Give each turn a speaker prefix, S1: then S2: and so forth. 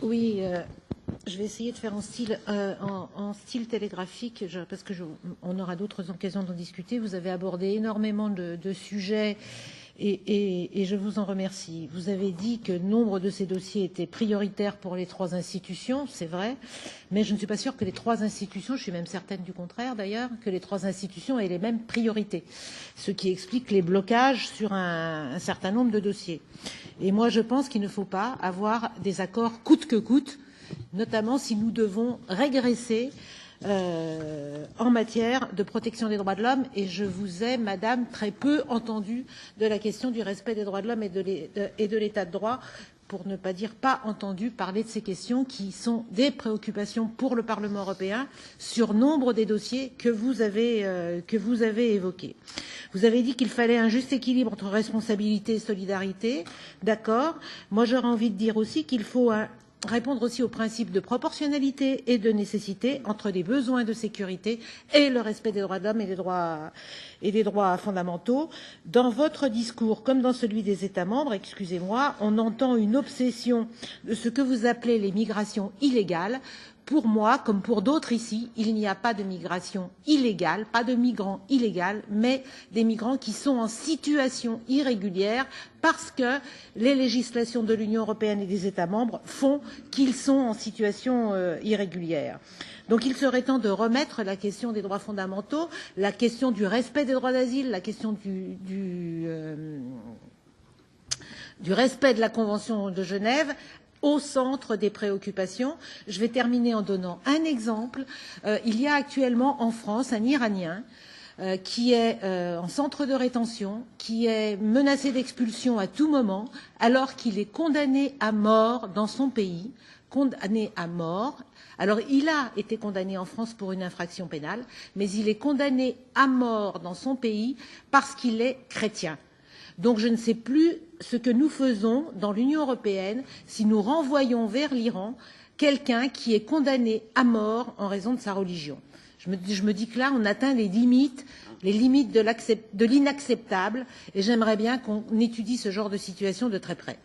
S1: Oui, je vais essayer de faire en style télégraphique, parce que on aura d'autres occasions d'en discuter. Vous avez abordé énormément de sujets et je vous en remercie. Vous avez dit que nombre de ces dossiers étaient prioritaires pour les 3 institutions, c'est vrai, mais je ne suis pas sûre que les 3 institutions, je suis même certaine du contraire d'ailleurs, que les 3 institutions aient les mêmes priorités, ce qui explique les blocages sur un certain nombre de dossiers. Et moi, je pense qu'il ne faut pas avoir des accords coûte que coûte, notamment si nous devons régresser en matière de protection des droits de l'homme. Et je vous ai, Madame, très peu entendu de la question du respect des droits de l'homme et de l'état de droit, pour ne pas dire pas entendu parler de ces questions qui sont des préoccupations pour le Parlement européen sur nombre des dossiers que vous avez évoqués. Vous avez dit qu'il fallait un juste équilibre entre responsabilité et solidarité. D'accord. Moi, j'aurais envie de dire aussi qu'il faut répondre aussi aux principes de proportionnalité et de nécessité entre les besoins de sécurité et le respect des droits de l'homme et des droits fondamentaux. Dans votre discours, comme dans celui des États membres, excusez-moi, on entend une obsession de ce que vous appelez les migrations illégales. Pour moi, comme pour d'autres ici, il n'y a pas de migration illégale, pas de migrants illégaux, mais des migrants qui sont en situation irrégulière parce que les législations de l'Union européenne et des États membres font qu'ils sont en situation irrégulière. Donc il serait temps de remettre la question des droits fondamentaux, la question du respect des droits d'asile, la question du respect de la Convention de Genève au centre des préoccupations. Je vais terminer en donnant un exemple. Il y a actuellement en France un Iranien qui est en centre de rétention, qui est menacé d'expulsion à tout moment, alors qu'il est condamné à mort dans son pays, condamné à mort. Alors, il a été condamné en France pour une infraction pénale, mais il est condamné à mort dans son pays parce qu'il est chrétien. Donc je ne sais plus ce que nous faisons dans l'Union européenne si nous renvoyons vers l'Iran quelqu'un qui est condamné à mort en raison de sa religion. Je me dis que là, on atteint les limites de l'inacceptable, et j'aimerais bien qu'on étudie ce genre de situation de très près.